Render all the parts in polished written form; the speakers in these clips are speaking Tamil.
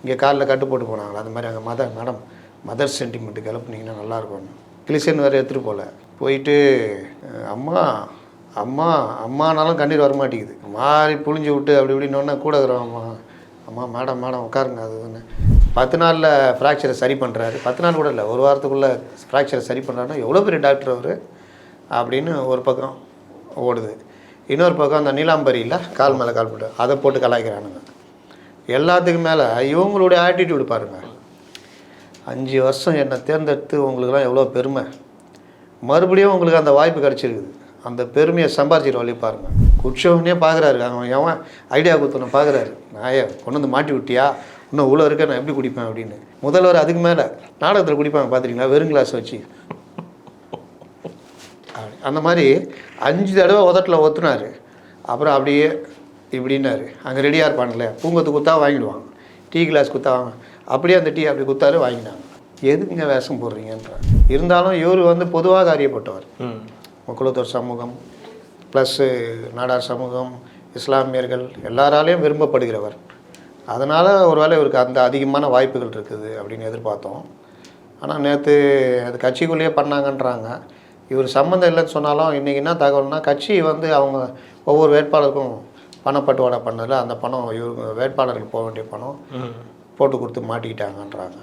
இங்கே காலில் கட்டு போட்டு போனாங்களா, அந்த மாதிரி அங்கே மேடம் மதர் சென்டிமெண்ட்டு கிளப்புனீங்கன்னா நல்லாயிருக்கும். கிளிசன் வேறு எடுத்துகிட்டு போகல. போயிட்டு அம்மா அம்மா அம்மானாலும் கண்ணீர் வரமாட்டேங்குது. மாறி புழிஞ்சு விட்டு அப்படி இப்படின்னோடனே கூட இருக்கிறோம். அம்மா அம்மா மேடம் உட்காருங்க. அதுன்னு 10 நாளில் ஃப்ராக்சரை சரி பண்ணுறாரு. 10 நாள் கூட இல்லை, ஒரு வாரத்துக்குள்ளே ஃப்ராக்சரை சரி பண்ணுறாருன்னா எவ்வளோ பெரிய டாக்டர் அவர் அப்படின்னு ஒரு பக்கம் ஓடுது. இன்னொரு பக்கம் அந்த நீலாம்பரியில் கால் மேலே கால் போட்டு அதை போட்டு கலாய்க்கிறானுங்க. எல்லாத்துக்கும் மேலே இவங்களுடைய ஆட்டிடியூடு பாருங்கள். 5 வருஷம் என்னை தேர்ந்தெடுத்து உங்களுக்குலாம் எவ்வளோ பெருமை, மறுபடியும் உங்களுக்கு அந்த வாய்ப்பு கிடச்சிருக்குது. அந்த பெருமையை சம்பாதிச்சிட்டு வழி பாருங்கள். குடிச்சவனே பார்க்குறாரு, அவன் எவன் ஐடியா கொடுத்தவனை பார்க்குறாரு. நாயை கொண்டு வந்து மாட்டி விட்டியா, இன்னும் இவ்வளோ இருக்க நான் எப்படி குடிப்பேன் அப்படின்னு. முதல்வர் அதுக்கு மேலே நாடகத்தில் குடிப்பாங்க பார்த்துருக்கீங்களா, வெறும் கிளாஸ் வச்சு. அந்த மாதிரி 5 தடவை உதட்டில் ஒத்துனார். அப்புறம் அப்படியே இப்படின்னாரு. அங்கே ரெடியாக இருப்பானுங்களே, பூங்கத்து குத்தா வாங்கிடுவாங்க, டீ கிளாஸ் குத்தா வாங்க, அப்படியே அந்த டீ அப்படி குத்தாரு வாங்கினாங்க. எதுக்குங்க வேஷம் போடுறீங்கன்றார். இருந்தாலும் இவர் பொதுவாக அறியப்பட்டவர். முக்குளத்தூர் சமூகம் ப்ளஸ்ஸு நாடார் சமூகம், இஸ்லாமியர்கள் எல்லாராலையும் விரும்பப்படுகிறவர். அதனால் ஒரு வேளை இவருக்கு அந்த அதிகமான வாய்ப்புகள் இருக்குது அப்படின்னு எதிர்பார்த்தோம். ஆனால் நேற்று அது கட்சிக்குள்ளேயே பண்ணாங்கன்றாங்க. இவர் சம்மந்தம் இல்லைன்னு சொன்னாலும் இன்றைக்கி என்ன தகவல்னா, கட்சி அவங்க ஒவ்வொரு வேட்பாளருக்கும் பணப்பட்டுவாடா பண்ணதில் அந்த பணம் இவருக்கு வேட்பாளருக்கு போக வேண்டிய பணம் போட்டு கொடுத்து மாட்டிக்கிட்டாங்கன்றாங்க.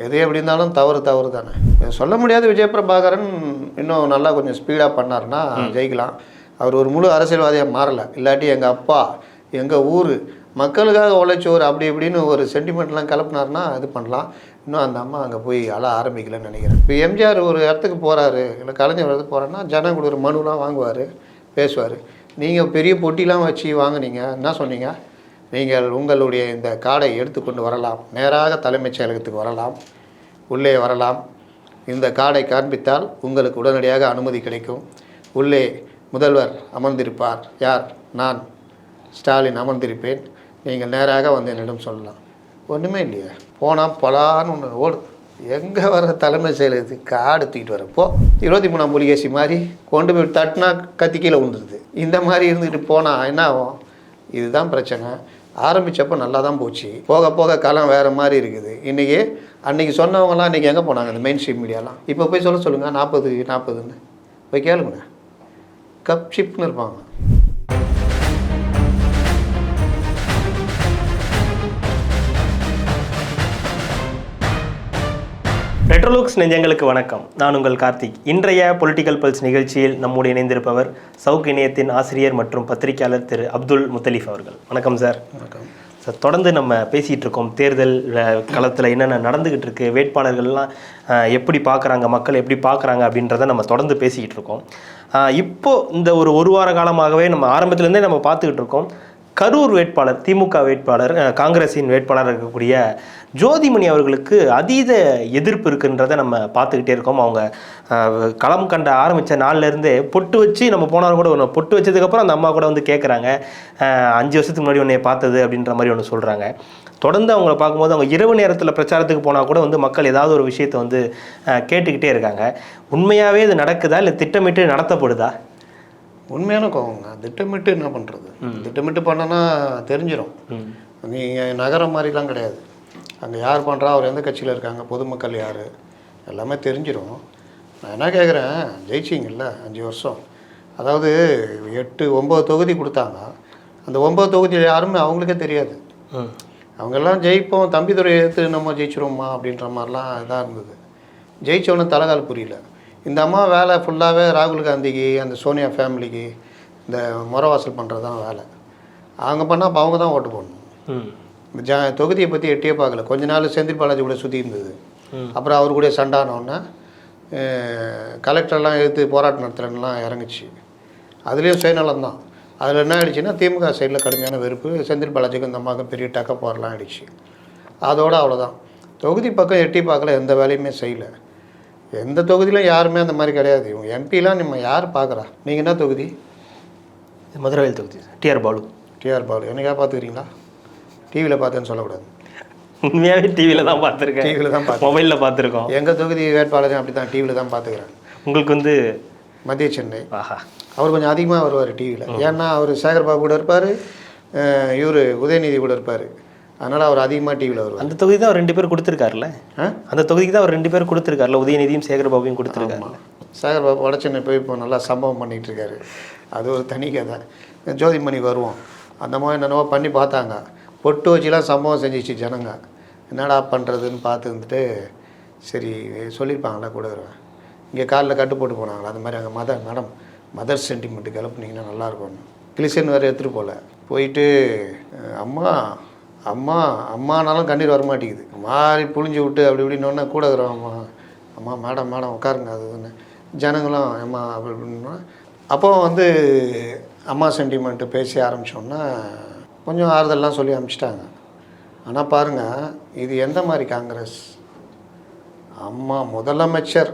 எது எப்படி இருந்தாலும் தவறு தானே. சொல்ல முடியாது. விஜயபிரபாகரன் இன்னும் நல்லா கொஞ்சம் ஸ்பீடாக பண்ணார்னா ஜெயிக்கலாம். அவர் ஒரு முழு அரசியல்வாதியாக மாறலை. இல்லாட்டி எங்கள் அப்பா எங்கள் ஊர் மக்களுக்காக உழைச்சோர் அப்படி இப்படின்னு ஒரு சென்டிமெண்ட்லாம் கிளப்புனார்னா இது பண்ணலாம். இன்னும் அந்த அம்மா அங்கே போய் அழ ஆரம்பிக்கலன்னு நினைக்கிறேன். இப்போ எம்ஜிஆர் ஒரு இடத்துக்கு போகிறாரு, இல்லை கலைஞர் இடத்துக்கு போகிறாருன்னா ஜனம் கொடுக்குற மனுலாம் வாங்குவார், பேசுவார். நீங்கள் பெரிய பொட்டிலாம் வச்சு வாங்கினீங்க, என்ன சொன்னீங்க, நீங்கள் உங்களுடைய இந்த கார்டை எடுத்துக்கொண்டு வரலாம், நேராக தலைமைச் செயலகத்துக்கு வரலாம், உள்ளே வரலாம், இந்த கார்டை காண்பித்தால் உங்களுக்கு உடனடியாக அனுமதி கிடைக்கும், உள்ளே முதல்வர் அமர்ந்திருப்பார், யார், நான் ஸ்டாலின் அமர்ந்திருப்பேன், நீங்கள் நேராக வந்து என்னிடம் சொல்லலாம். ஒன்றுமே இல்லையே. போனால் பலான்னு ஒன்று ஓடு. எங்கே வர தலைமை செயலகத்துக்கு கார்டு தூக்கிட்டு வரப்போ 23ஆம் புலிகேசி மாதிரி கொண்டு போய் தட்டினா கத்தி கீழே விழுந்துருது. இந்த மாதிரி இருந்துக்கிட்டு போனால் என்ன ஆகும்? இதுதான் பிரச்சனை. ஆரம்பித்தப்போ நல்லா தான் போச்சு, போக போக காலம் வேறு மாதிரி இருக்குது. அன்றைக்கி சொன்னவங்களாம் இன்றைக்கி எங்கே போனாங்க? இந்த மெயின் ஸ்ட்ரீம் மீடியாலாம் இப்போ போய் சொல்லுங்கள் 40-40ன்னு போய் கேளுங்க, கப் ஷிப்னு இருப்பாங்க. ரெட்ரோலுக்ஸ் நெஞ்சங்களுக்கு வணக்கம். நான் உங்கள் கார்த்திக். இன்றைய பொலிட்டிக்கல் பல்ஸ் நிகழ்ச்சியில் நம்முடைய இணைந்திருப்பவர் சவுக் இணையத்தின் ஆசிரியர் மற்றும் பத்திரிகையாளர் திரு அப்துல் முத்தலீஃப் அவர்கள். வணக்கம் சார். வணக்கம் சார். தொடர்ந்து நம்ம பேசிகிட்டு இருக்கோம், தேர்தல் களத்தில் என்னென்ன நடந்துக்கிட்டு இருக்குது, வேட்பாளர்கள்லாம் எப்படி பார்க்குறாங்க, மக்கள் எப்படி பார்க்குறாங்க அப்படின்றத நம்ம தொடர்ந்து பேசிக்கிட்டு இருக்கோம். இப்போது இந்த ஒரு வார காலமாகவே நம்ம ஆரம்பத்துலேருந்தே நம்ம பார்த்துக்கிட்டு இருக்கோம், கரூர் வேட்பாளர், திமுக வேட்பாளர், காங்கிரஸின் வேட்பாளர் இருக்கக்கூடிய ஜோதிமணி அவர்களுக்கு அதீத எதிர்ப்பு இருக்குன்றதை நம்ம பார்த்துக்கிட்டே இருக்கோம். அவங்க களம் கண்ட ஆரம்பித்த நாள்லேருந்தே பொட்டு வச்சு நம்ம போனாலும் கூட ஒன்று பொட்டு வச்சதுக்கப்புறம் அந்த அம்மா கூட கேட்குறாங்க, 5 வருஷத்துக்கு முன்னாடி உன்னை பார்த்தது அப்படின்ற மாதிரி ஒன்று சொல்கிறாங்க. தொடர்ந்து அவங்கள பார்க்கும்போது அவங்க இரவு நேரத்தில் பிரச்சாரத்துக்கு போனால் கூட மக்கள் ஏதாவது ஒரு விஷயத்தை கேட்டுக்கிட்டே இருக்காங்க. உண்மையாகவே இது நடக்குதா இல்லை திட்டமிட்டு நடத்தப்படுதா? உண்மையான கோவங்க. திட்டமிட்டு என்ன பண்ணுறது? திட்டமிட்டு பண்ணனா தெரிஞ்சிடும். நீங்கள் நகரம் மாதிரிலாம் கிடையாது. அங்கே யார் பண்ணுறா, அவர் எந்த கட்சியில் இருக்காங்க, பொதுமக்கள் யார், எல்லாமே தெரிஞ்சிடும். நான் என்ன கேட்குறேன், ஜெயிச்சிங்கல்ல 5 வருஷம், அதாவது 8-9 தொகுதி கொடுத்தாங்க. அந்த 9 தொகுதியில் யாருமே அவங்களுக்கே தெரியாது. அவங்கெல்லாம் ஜெயிப்போம், தம்பிதுரை எடுத்து நம்ம ஜெயிச்சிருவோம்மா அப்படின்ற மாதிரிலாம் இதாக இருந்தது. ஜெயிச்சவொன்னு தலைகால் புரியல. இந்த அம்மா வேலை ஃபுல்லாகவே ராகுல் காந்திக்கு, அந்த சோனியா ஃபேமிலிக்கு இந்த முறவாசல் பண்ணுறது தான் வேலை. அவங்க பண்ணால் அப்போ அவங்க தான் ஓட்டு போடணும். இந்த தொகுதியை பற்றி எட்டியே பார்க்கல. கொஞ்ச நாள் செந்தில் பாலாஜி கூட சுற்றி இருந்தது. அப்புறம் அவர் கூட சண்டானோன்னா கலெக்டர்லாம் எடுத்து போராட்டம் நடத்துகிறேன்லாம் இறங்குச்சு. அதுலேயும் சுயநலம் தான். அதில் என்ன ஆகிடுச்சின்னா, திமுக சைடில் கடுமையான வெறுப்பு, செந்தில் பாலாஜிக்கு இந்த அம்மாவுக்கு பெரிய டக்க போரெலாம் ஆகிடுச்சு. அதோடு அவ்வளோதான். தொகுதி பக்கம் எட்டி பார்க்கல, எந்த வேலையுமே செய்யலை. எந்த தொகுதியிலும் யாருமே அந்த மாதிரி கிடையாது. இவங்க எம்பிலாம் நம்ம யார் பார்க்குறா? நீங்கள் என்ன தொகுதி? மதுரவேல் தொகுதி. டிஆர் பாலு. என்னைக்கா பார்த்துக்கிறீங்களா? டிவியில் பார்த்தேன்னு சொல்லக்கூடாது. உண்மையாகவே டிவியில் தான் பார்த்துருக்கேன். டிவியில் தான் பார்த்து, மொபைலில் பார்த்துருக்கோம். எங்கள் தொகுதி வேட்பாளரையும் அப்படி தான் டிவியில் தான் பார்த்துக்கிறேன். உங்களுக்கு மத்திய சென்னை. அவர் கொஞ்சம் அதிகமாக வருவார் டிவியில். ஏன்னா அவர் சேகர்பாபு கூட இருப்பார், இவர் உதயநிதி கூட இருப்பார். அதனால் அவர் அதிகமாக டிவியில் வருவார். அந்த தொகுதி தான் அவர் 2 பேர் கொடுத்துருக்காருல்ல, அந்த தொகுதிக்கு தான் அவர் 2 பேர் கொடுத்துருக்காருல்ல, உதயநிதியும் சேகர்பாபுவையும் கொடுத்துருக்காரு. சேகர்பாபு வடச்சென்னை போய் இப்போ நல்லா சம்பவம் பண்ணிகிட்டு இருக்காரு. அது ஒரு தனி கதை. ஜோதிமணி வருவோம், அந்த மாதிரி என்னென்னவோ பண்ணி பார்த்தாங்க. பொட்டு வச்சுலாம் சம்பவம் செஞ்சிச்சு ஜனங்க. என்னடா பண்ணுறதுன்னு பார்த்து வந்துட்டு சரி சொல்லியிருப்பாங்களா கூட வருவேன். இங்கே காலில் கட்டு போட்டு போனாங்களா, அந்த மாதிரி அங்கே மேடம் மதர் சென்டிமெண்ட்டு கிளப்புனீங்கன்னா நல்லாயிருக்கும். கிளிசன் வேறு எடுத்துகிட்டு போகல. போயிட்டு அம்மா அம்மா அம்மானாலும் கண்ணீர் வரமாட்டேங்குது. மாறி புழிஞ்சு விட்டு அப்படி இப்படின்னோடனே கூட இருக்கிறோம். அம்மா அம்மா மேடம் மேடம் உட்காருங்க அதுன்னு ஜனங்களும் அம்மா அப்படி இப்படின்னா அப்போ வந்து அம்மா சென்டிமெண்ட்டு பேசி ஆரம்பித்தோன்னா கொஞ்சம் ஆறுதல்லாம் சொல்லி அனுப்பிச்சிட்டாங்க. ஆனால் பாருங்கள், இது எந்த மாதிரி காங்கிரஸ்? அம்மா முதலமைச்சர்,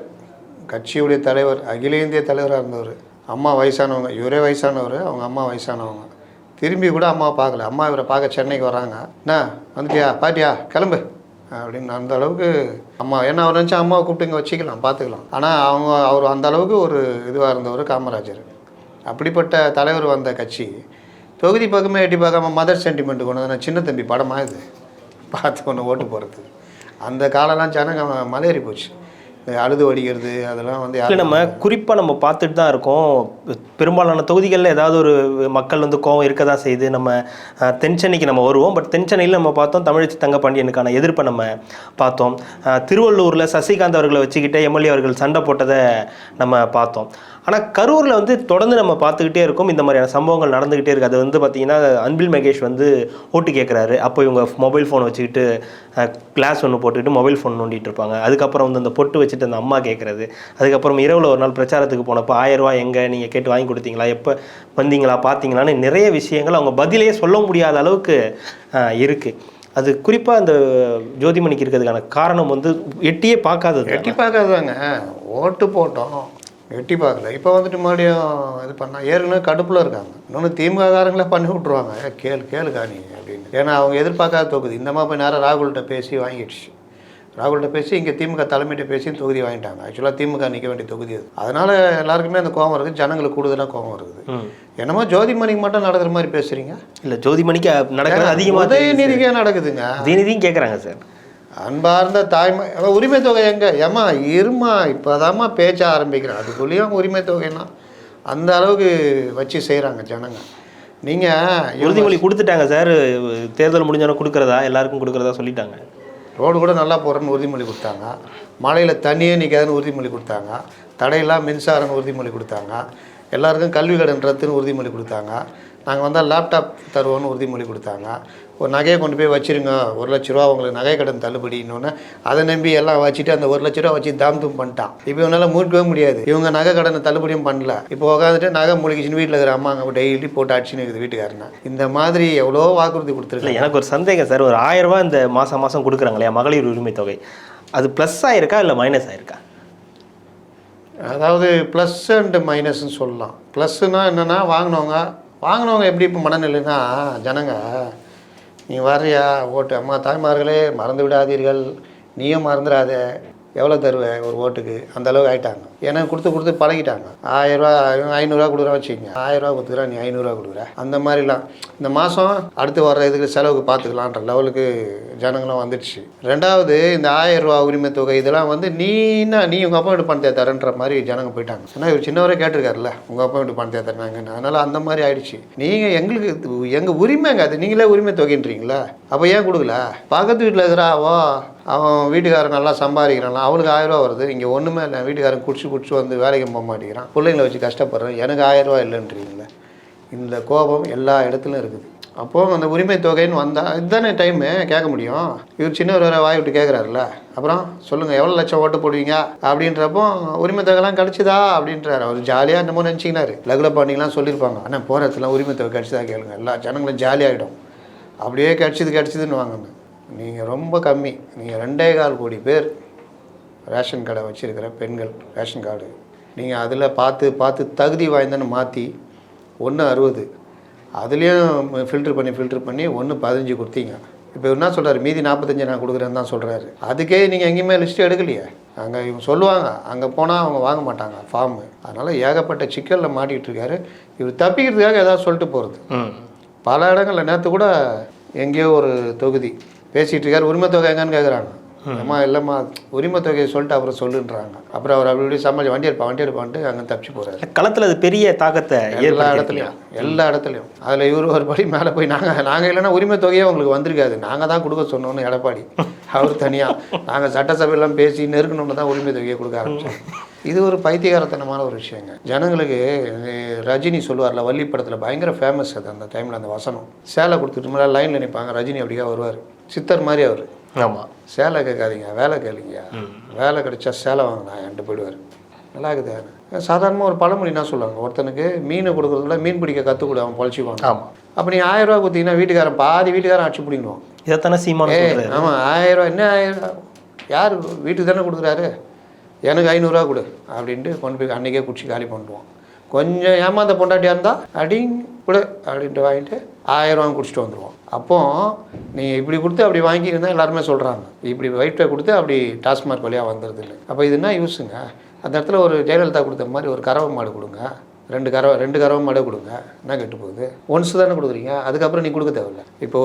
கட்சியுடைய தலைவர், அகில இந்திய தலைவராக இருந்தவர். அம்மா வயசானவங்க, இவரே வயசானவர், அவங்க அம்மா வயசானவங்க. திரும்பி கூட அம்மாவை பார்க்கல. அம்மா இவரை பார்க்க சென்னைக்கு வராங்க. என்ன வந்துட்டியா பாட்டியா கிளம்பு அப்படின்னு. அந்த அளவுக்கு அம்மா, ஏன்னா அவர் நினச்சா அம்மாவை கூப்பிட்டு இங்கே வச்சுக்கலாம், பார்த்துக்கலாம். ஆனால் அவர் அந்த அளவுக்கு ஒரு இதுவாக இருந்தவர் காமராஜர். அப்படிப்பட்ட தலைவர் வந்த கட்சி தொகுதி பக்கமே எட்டி பார்க்காம மதர் சென்டிமெண்ட்டு கொண்டு வந்து சின்ன தம்பி படமாக இது பார்த்து ஒன்று ஓட்டு போகிறது. அந்த காலம்லாம் ஜனங்க மலையேறி போச்சு. அழுது வடிக்கிறது அதெல்லாம் வந்து இல்லை, நம்ம குறிப்பாக நம்ம பார்த்துட்டு தான் இருக்கோம். பெரும்பாலான தொகுதிகளில் ஏதாவது ஒரு மக்கள் வந்து கோவம் இருக்க தான் செய்யுது. நம்ம தென்சென்னைக்கு நம்ம வருவோம். பட் தென்சென்னையில் நம்ம பார்த்தோம் தமிழச்சி தங்கப்பாண்டியனுக்கான எதிர்ப்பை நம்ம பார்த்தோம். திருவள்ளூரில் சசிகாந்த் அவர்களை வச்சுக்கிட்டே எம்எல்ஏ அவர்கள் சண்டை போட்டதை நம்ம பார்த்தோம். ஆனால் கரூரில் வந்து தொடர்ந்து நம்ம பார்த்துக்கிட்டே இருக்கோம், இந்த மாதிரியான சம்பவங்கள் நடந்துக்கிட்டே இருக்குது. அது வந்து பார்த்திங்கன்னா அன்பில் மகேஷ் வந்து ஓட்டு கேட்குறாரு. அப்போ இவங்க மொபைல் ஃபோன் வச்சுக்கிட்டு கிளாஸ் ஒன்று போட்டுக்கிட்டு மொபைல் ஃபோன் நோண்டிகிட்டு இருப்பாங்க. அதுக்கப்புறம் வந்து அந்த பொட்டு வச்சுட்டு அந்த அம்மா கேட்குறது. அதுக்கப்புறம் இரவில் ஒரு நாள் பிரச்சாரத்துக்கு போனப்போ 1000 ரூபா எங்கே நீங்கள் கேட்டு வாங்கி கொடுத்தீங்களா, எப்போ வந்தீங்களா, பார்த்தீங்களான்னு நிறைய விஷயங்கள் அவங்க பதிலே சொல்ல முடியாத அளவுக்கு இருக்குது. அது குறிப்பாக அந்த ஜோதிமணிக்கு இருக்கிறதுக்கான காரணம் வந்து எட்டியே பார்க்காதது. எட்டி பார்க்காதாங்க, ஓட்டு போட்டோம் எட்டி பார்க்கல. இப்போ வந்துட்டு மறுபடியும் இது பண்ணால் ஏற்கனவே கடுப்பில் இருக்காங்க. இன்னொன்று திமுககாரங்களே பண்ணி விட்ருவாங்க, கேளு காணி அப்படின்னு. ஏன்னா அவங்க எதிர்பார்க்காத தொகுதி. இந்த மாதிரி போய் நேரம் ராகுல்கிட்ட பேசி வாங்கிடுச்சு. ராகுல்கிட்ட பேசி இங்கே திமுக தலைமையிட்ட பேசி தொகுதி வாங்கிட்டாங்க. ஆக்சுவலாக திமுக நிற்க வேண்டிய தொகுதி அது. அதனால் எல்லாருக்குமே அந்த கோபம் இருக்குது, ஜனங்களுக்கு கூடுதலாக கோபம் இருக்குது. என்னமோ ஜோதிமணிக்கு மட்டும் நடக்கிற மாதிரி பேசுகிறீங்க. இல்லை, ஜோதிமணிக்கு நடக்கிறது அதிகமாக உதயநிதிக்கே நடக்குதுங்க. உதயநிதியும் கேட்குறாங்க சார். அன்பார்ந்த தாய்மை உரிமை தொகை எங்கே ஏமா இருமா இப்போதாம்மா பேச்ச ஆரம்பிக்கிறேன். அதுக்குள்ளேயும் உரிமை தொகைன்னா அந்த அளவுக்கு வச்சு செய்கிறாங்க ஜனங்க. நீங்கள் உறுதிமொழி கொடுத்துட்டாங்க சார், தேர்தல் முடிஞ்சோன்னா கொடுக்குறதா, எல்லாருக்கும் கொடுக்குறதா சொல்லிட்டாங்க. ரோடு கூட நல்லா போகிறேன்னு உறுதிமொழி கொடுத்தாங்க. மழையில் தண்ணியே நிற்காதுன்னு உறுதிமொழி கொடுத்தாங்க. தடையெல்லாம் மின்சாரம்னு உறுதிமொழி கொடுத்தாங்க. எல்லாருக்கும் கல்வி கடன் ரத்துன்னு உறுதிமொழி கொடுத்தாங்க. நாங்கள் வந்தால் லேப்டாப் தருவோன்னு உறுதிமொழி கொடுத்தாங்க. ஒரு நகையை கொண்டு போய் வச்சுருங்க, 1 லட்ச ரூபா உங்களுக்கு நகை கடன் தள்ளுபடின்னு அதை நம்பி எல்லாம் வச்சுட்டு அந்த 1 லட்ச ரூபா வச்சு தாம் பண்ணிட்டான். இப்போ இவனால் மூழ்கவே முடியாது. இவங்க நகை கடனை தள்ளுபடியும் பண்ணல. இப்போ உட்காந்துட்டு நகை முழுகிச்சின்னு வீட்டில் இருக்கிற அம்மா அங்கே டெய்லி போட்டு அடிச்சுன்னு இருக்குது வீட்டுக்காரனா. இந்த மாதிரி எவ்வளோ வாக்குறுதி கொடுத்துருக்கு. எனக்கு ஒரு சந்தேகம் சார், ஒரு 1000 ரூபா இந்த மாதம் கொடுக்குறாங்க இல்லையா மகளிர் உரிமை தொகை, அது ப்ளஸ் ஆகிருக்கா இல்லை மைனஸ் ஆகிருக்கா? அதாவது ப்ளஸ் அண்ட் மைனஸ்ன்னு சொல்லலாம். ப்ளஸ்னால் என்னென்னா வாங்கினவங்க எப்படி இப்போ மனநிலைன்னா ஜனங்க நீ வர்றியா ஓட்டு, அம்மா தாய்மார்களே மறந்து விடாதீர்கள், நீயும் மறந்துடாத, எவ்வளோ தருவேன் ஒரு ஓட்டுக்கு, அந்த அளவுக்கு ஆகிட்டாங்க. எனக்கு கொடுத்து பழகிட்டாங்க. 1000 ரூபா 500 ரூபா கொடுக்குறேன் வச்சுக்கோங்க, 1000 ரூபா கொடுத்துக்கிறா நீ 500 ரூபா கொடுக்குற, அந்த மாதிரிலாம் இந்த மாதம் அடுத்து வர்ற இதுக்கு செலவுக்கு பார்த்துக்கலான்ற லெவலுக்கு ஜனங்களும் வந்துடுச்சு. ரெண்டாவது இந்த 1000 ரூபா உரிமை தொகை இதெல்லாம் வந்து நீ உங்கள் அப்பா வீட்டு பணத்தை தரேன்ற மாதிரி ஜனங்க போயிட்டாங்க. ஏன்னா இவர் சின்னவரே கேட்டிருக்காருல்ல உங்கள் அப்பா வீட்டு பணத்தை தராங்கன்னு. அதனால் அந்த மாதிரி ஆயிடுச்சு. நீங்கள் எங்களுக்கு எங்கள் உரிமைங்க அது, நீங்களே உரிமை தொகைன்றீங்களா, அப்போ ஏன் கொடுக்கல? பக்கத்து வீட்டில் இருக்கிறாவோ அவன் வீட்டுக்காரன் நல்லா சம்பாதிக்கிறான், அவனுக்கு 1000 ரூபா வருது, இங்கே ஒன்றுமே இல்லை, வீட்டுக்காரன் குடிச்சு வந்து வேலைக்கு போக மாட்டேங்கிறான், பிள்ளைங்களை வச்சு கஷ்டப்படுறேன், எனக்கு 1000 ரூபா இல்லைன்றீங்களே. இந்த கோபம் எல்லா இடத்துலையும் இருக்குது. அப்போது அந்த உரிமை தொகைன்னு வந்தால் இதுதானே டைமு கேட்க முடியும். இவர் சின்னவர் வேறு வாய் விட்டு கேட்குறாருல, அப்புறம் சொல்லுங்கள் எவ்வளோ லட்சம் ஓட்டு போடுவீங்க அப்படின்றப்போ உரிமை தொகைலாம் கிடச்சிதா அப்படின்றாரு. அவர் ஜாலியாக என்னமோ நினச்சிக்கினாரு. லகுல பாண்டிங்கலாம் சொல்லியிருப்பாங்க, ஆனால் போகிற இடத்துல உரிமை தொகை கிடச்சிதா கேளுங்க, எல்லா ஜனங்களும் ஜாலியாகிடும். அப்படியே கிடச்சிதுன்னு வாங்கன்னு. நீங்கள் ரொம்ப கம்மி. நீங்கள் 2.25 கோடி பேர் ரேஷன் கடை வச்சுருக்கிற பெண்கள் ரேஷன் கார்டு, நீங்கள் அதில் பார்த்து தகுதி வாய்ந்தன்னு மாற்றி 1.60 அதுலேயும் ஃபில்ட்ரு பண்ணி 1.15 கொடுத்தீங்க. இப்போ என்ன சொல்கிறாரு, மீதி 45 நான் கொடுக்குறேன்னு தான் சொல்கிறாரு. அதுக்கே நீங்கள் எங்கேயுமே லிஸ்ட்டு எடுக்கலையே. அங்கே இவங்க சொல்லுவாங்க, அங்கே போனால் அவங்க வாங்க மாட்டாங்க ஃபார்மு. அதனால் ஏகப்பட்ட சிக்கலில் மாட்டிகிட்டு இருக்காரு. இவர் தப்பிக்கிறதுக்காக ஏதாவது சொல்லிட்டு போகிறது. பல இடங்களில் நேற்று கூட எங்கேயோ ஒரு தொகுதி பேசிகிட்டு இருக்கார். உரிமை தொகை எங்கன்னு கேட்குறாங்க. அம்மா இல்லைம்மா உரிமை தொகையை சொல்லிட்டு அப்புறம் சொல்லுன்றாங்க. அப்புறம் அவர் அப்படி சமாளி வண்டி எடுப்பான்ட்டு அங்கே தப்பிச்சு போகிறாரு. களத்தில் அது பெரிய தாக்கத்தை எல்லா இடத்துலையும் அதில் இவர் ஒரு படி மேலே போய் நாங்கள் இல்லைன்னா உரிமை தொகையே உங்களுக்கு வந்திருக்காது, நாங்கள் தான் கொடுக்க சொன்னோன்னு எடப்பாடி அவர் தனியாக நாங்கள் சட்டசபையெல்லாம் பேசி நெருக்கணுன்னு தான் உரிமை தொகையை கொடுக்க ஆரம்பித்தோம். இது ஒரு பைத்தியகாரத்தனமான ஒரு விஷயங்க. ஜனங்களுக்கு ரஜினி சொல்லுவார்ல, வள்ளி படத்தில் பயங்கர ஃபேமஸ் அது அந்த டைமில் அந்த வசனம். சேலை கொடுத்துட்டு மேலே லைனில் நிற்பாங்க, ரஜினி அப்படியே வருவார், சித்தர் மாதிரி அவர். ஆமாம், சேலை கேட்காதீங்க வேலை கேளுங்க, வேலை கிடைச்சா சேலை வாங்கினா என்கிட்ட போயிடுவார். நல்லா இருக்குது. சாதாரணமாக ஒரு பழமொழி என்ன சொல்லுவாங்க, ஒருத்தனுக்கு மீன் கொடுக்குறதுல மீன் பிடிக்க கற்றுக்கூட அவன் பொழைச்சிக்குவான். ஆமாம். அப்போ நீ 1000 ரூபா கொடுத்தீங்கன்னா வீட்டுக்காரன் பாதி வீட்டுக்காரன் அடிச்சு பிடிக்கணும். இதைத்தானே சீமான் சொல்றாரு. ஆமாம், 1000 ரூபா என்ன 1000 ரூபா யார் வீட்டுக்கு தானே கொடுக்குறாரு, எனக்கு 500 ரூபா கொடு அப்படின்ட்டு கொண்டு போய் அன்றைக்கே குடிச்சு காலி பண்ணுவோம். கொஞ்சம் ஏமாந்த பொண்டாட்டியாக இருந்தால் அடிங் கொடு அப்படின்ட்டு வாங்கிட்டு 1000 ரூபா குடிச்சிட்டு வந்துடுவோம். அப்போது நீங்கள் இப்படி கொடுத்து அப்படி வாங்கியிருந்தால் எல்லாருமே சொல்கிறாங்க, இப்படி வயிற்றை கொடுத்து அப்படி டாஸ்மார்க் வழியாக வந்துடுது இல்லை. அப்போ இது என்ன யூஸுங்க? அந்த இடத்துல ஒரு ஜெயலலிதா கொடுத்த மாதிரி ஒரு கறவை மாடு கொடுங்க, ரெண்டு கறவை மாடே கொடுங்க, என்ன கெட்டு போகுது? ஒன்ஸ் தானே கொடுக்குறீங்க, அதுக்கப்புறம் நீ கொடுக்க தேவையில்லை. இப்போ